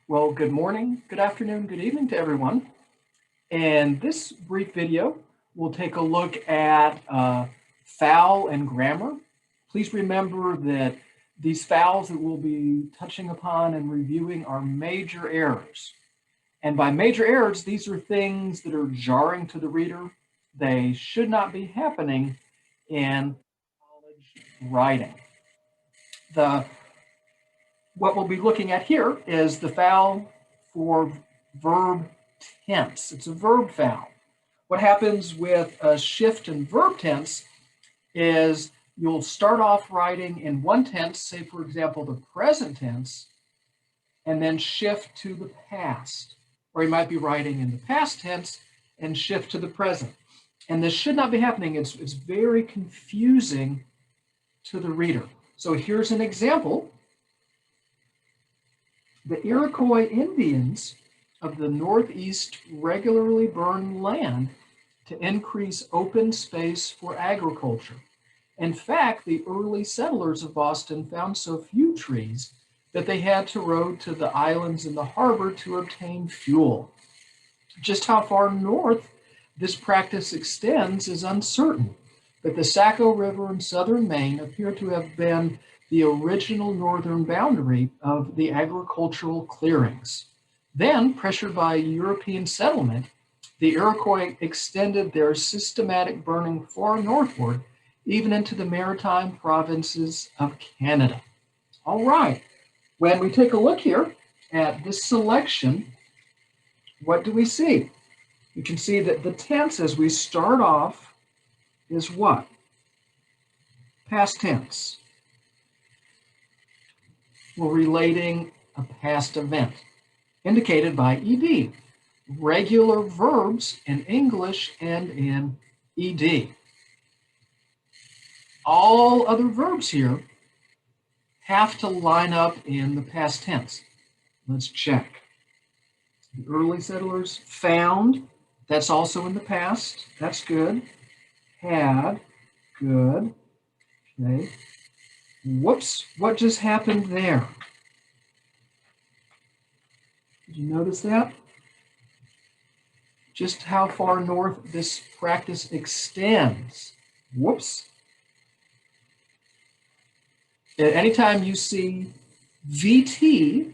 Well, good morning, good afternoon, good evening to everyone. In this brief video, we'll take a look at foul and grammar. Please remember that these fouls that we'll be touching upon and reviewing are major errors. And by major errors, these are things that are jarring to the reader. They should not be happening in college writing. What we'll be looking at here is the foul for verb tense. It's a verb foul. What happens with a shift in verb tense is you'll start off writing in one tense, say for example, the present tense, and then shift to the past. Or you might be writing in the past tense and shift to the present. And this should not be happening. It's very confusing to the reader. So here's an example. The Iroquois Indians of the Northeast regularly burned land to increase open space for agriculture. In fact, the early settlers of Boston found so few trees that they had to row to the islands in the harbor to obtain fuel. Just how far north this practice extends is uncertain, but the Saco River in southern Maine appear to have been the original northern boundary of the agricultural clearings. Then, pressured by European settlement, the Iroquois extended their systematic burning far northward, even into the maritime provinces of Canada. All right, when we take a look here at this selection, what do we see? You can see that the tense as we start off is what? Past tense. We're relating a past event, indicated by ed. Regular verbs in English end in ed. All other verbs here have to line up in the past tense. Let's check. The early settlers found, that's also in the past. That's good. Had, good. Okay. Whoops, what just happened there? Did you notice that? Just how far north this practice extends. Whoops. Anytime you see VT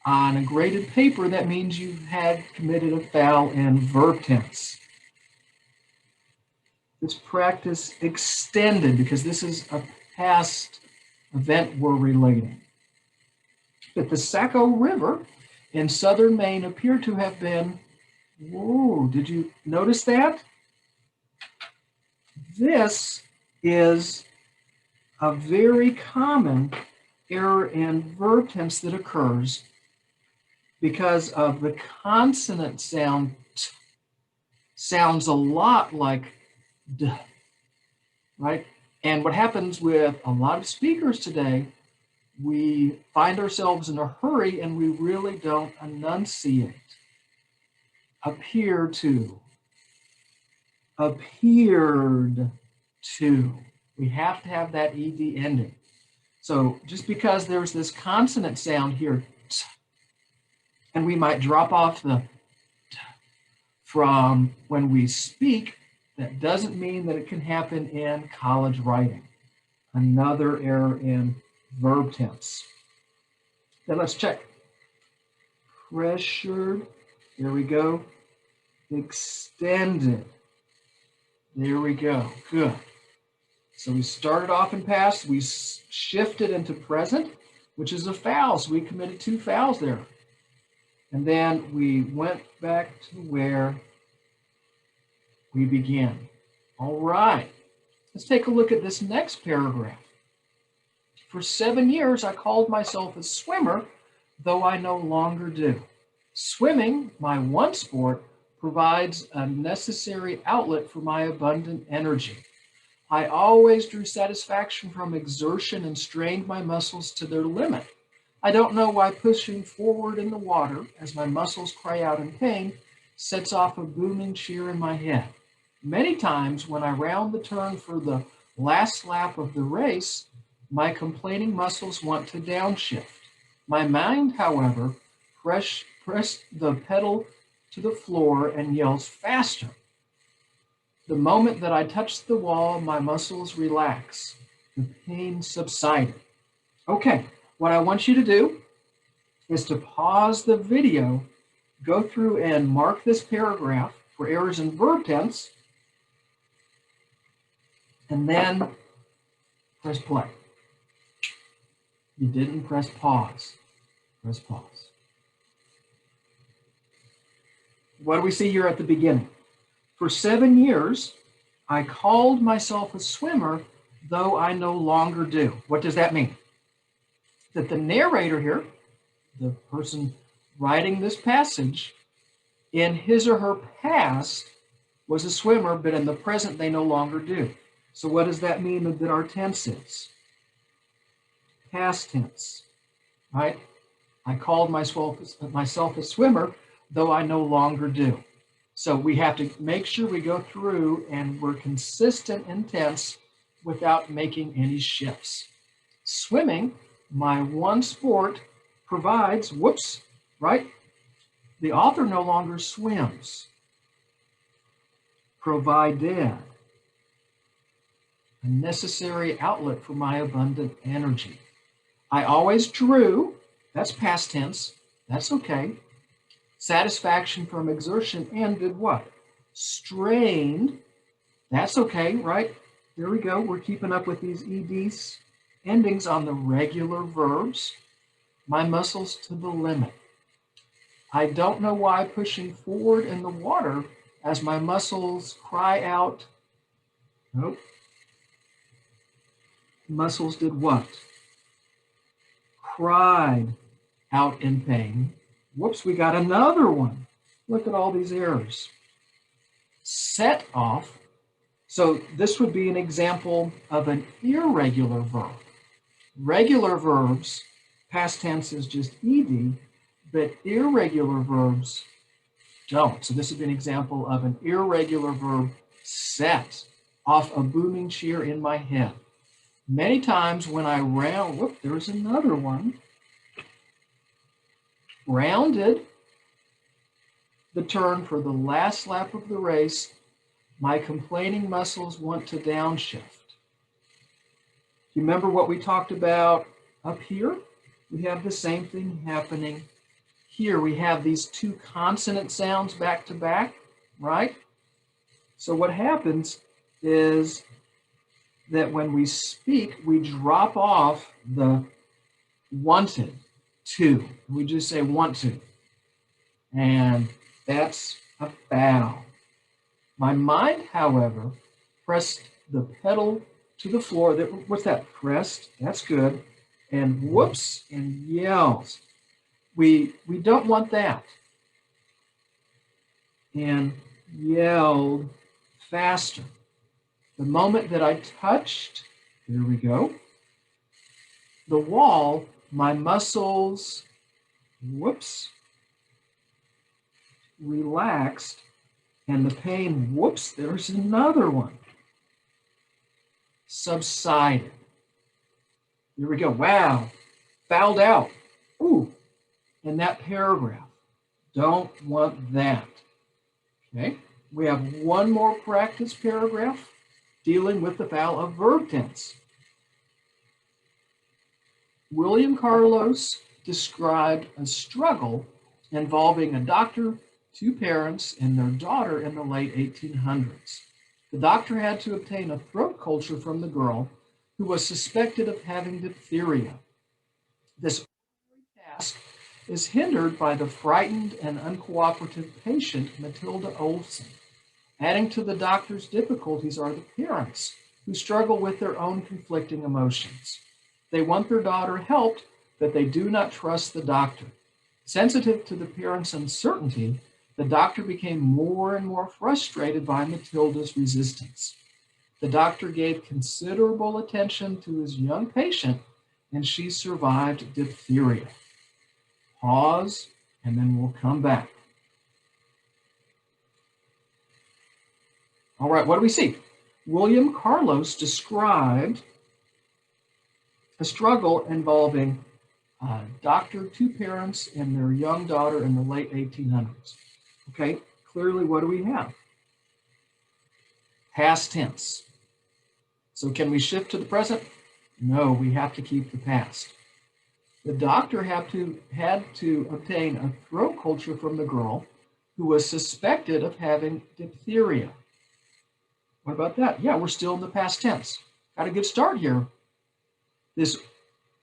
on a graded paper, that means you've had committed a foul in verb tense. This practice extended because this is a past event we're relating. But the Saco River in southern Maine appear to have been, whoa, did you notice that? This is a very common error in verb tense that occurs because of the consonant sound t sounds a lot like d, right? And what happens with a lot of speakers today, we find ourselves in a hurry and we really don't enunciate. Appear to, appeared to. We have to have that ed ending. So just because there's this consonant sound here, t, and we might drop off the t from when we speak, that doesn't mean that it can happen in college writing. Another error in verb tense. Then let's check. Pressured, there we go. Extended, there we go, good. So we started off in past, we shifted into present, which is a foul, so we committed two fouls there. And then we went back to where we began. All right, let's take a look at this next paragraph. For 7 years, I called myself a swimmer, though I no longer do. Swimming, my one sport, provides a necessary outlet for my abundant energy. I always drew satisfaction from exertion and strained my muscles to their limit. I don't know why pushing forward in the water, as my muscles cry out in pain, sets off a booming cheer in my head. Many times when I round the turn for the last lap of the race, my complaining muscles want to downshift. My mind, however, press the pedal to the floor and yells faster. The moment that I touched the wall, my muscles relax. The pain subsided. Okay, what I want you to do is to pause the video, go through and mark this paragraph for errors in verb tense, and then press play. You didn't press pause. Press pause. What do we see here at the beginning? For 7 years, I called myself a swimmer, though I no longer do. What does that mean? That the narrator here, the person writing this passage, in his or her past was a swimmer, but in the present they no longer do. So what does that mean that our tense is? Past tense, right? I called myself a swimmer, though I no longer do. So we have to make sure we go through and we're consistent in tense without making any shifts. Swimming, my one sport, provides, whoops, right? The author no longer swims. Provided a necessary outlet for my abundant energy. I always drew, that's past tense, that's okay. Satisfaction from exertion and did what? Strained, that's okay, right? There we go, we're keeping up with these EDs, endings on the regular verbs. My muscles to the limit. I don't know why pushing forward in the water as my muscles cry out. Nope. Muscles did what? Cried out in pain. Whoops, we got another one. Look at all these errors. Set off. So this would be an example of an irregular verb. Regular verbs, past tense is just ed, but irregular verbs don't. So this would be an example of an irregular verb, set off a booming cheer in my head. Many times when I whoop, there's another one. Rounded the turn for the last lap of the race, my complaining muscles want to downshift. You remember what we talked about up here? We have the same thing happening here. We have these two consonant sounds back to back, right? So what happens is that when we speak, we drop off the wanted to. We just say want to. And that's a foul. My mind, however, pressed the pedal to the floor. What's that? Pressed. That's good. And whoops, and yells. We don't want that. And yelled faster. The moment that I touched, here we go, the wall, my muscles, whoops, relaxed, and the pain, whoops, there's another one, subsided. Here we go. Wow, fouled out. Ooh, in that paragraph. Don't want that. Okay, we have one more practice paragraph dealing with the foul of verb tense. William Carlos described a struggle involving a doctor, two parents, and their daughter in the late 1800s. The doctor had to obtain a throat culture from the girl who was suspected of having diphtheria. This task is hindered by the frightened and uncooperative patient, Matilda Olson. Adding to the doctor's difficulties are the parents, who struggle with their own conflicting emotions. They want their daughter helped, but they do not trust the doctor. Sensitive to the parents' uncertainty, the doctor became more and more frustrated by Matilda's resistance. The doctor gave considerable attention to his young patient, and she survived diphtheria. Pause, and then we'll come back. All right, what do we see? William Carlos described a struggle involving doctor, two parents, and their young daughter in the late 1800s. Okay, clearly what do we have? Past tense. So can we shift to the present? No, we have to keep the past. The doctor had to obtain a throat culture from the girl who was suspected of having diphtheria. What about that? Yeah, we're still in the past tense. Got a good start here. This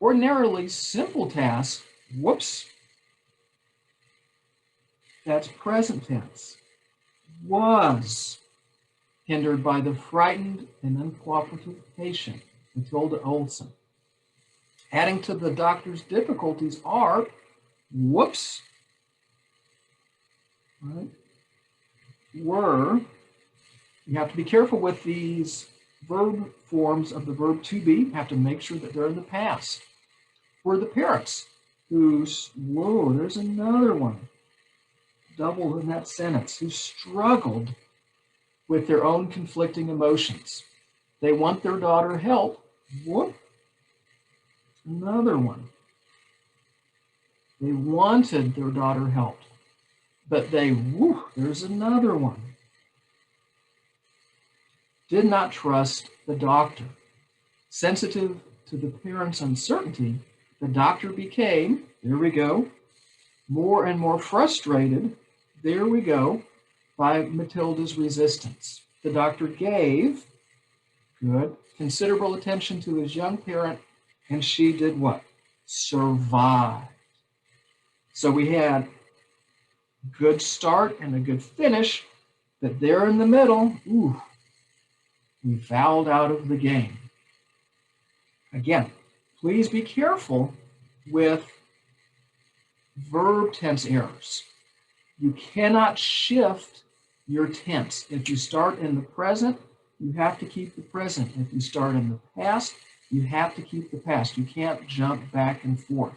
ordinarily simple task, whoops, that's present tense, was hindered by the frightened and uncooperative patient, Matilda Olson. Adding to the doctor's difficulties are, whoops, right, were. You have to be careful with these verb forms of the verb to be. You have to make sure that they're in the past. Were the parents who, whoa, there's another one, double in that sentence, who struggled with their own conflicting emotions. They want their daughter help. Whoop, another one. They wanted their daughter helped, but they, whoo, there's another one. Did not trust the doctor. Sensitive to the parents' uncertainty, the doctor became, there we go, more and more frustrated, there we go, by Matilda's resistance. The doctor gave, good, considerable attention to his young parent, and she did what? Survived. So we had a good start and a good finish, but there in the middle, ooh, we fouled out of the game. Again, please be careful with verb tense errors. You cannot shift your tense. If you start in the present, you have to keep the present. If you start in the past, you have to keep the past. You can't jump back and forth.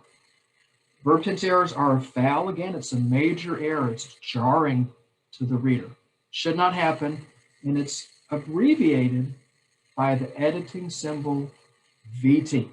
Verb tense errors are a foul. Again, it's a major error. It's jarring to the reader. Should not happen, and it's abbreviated by the editing symbol VT.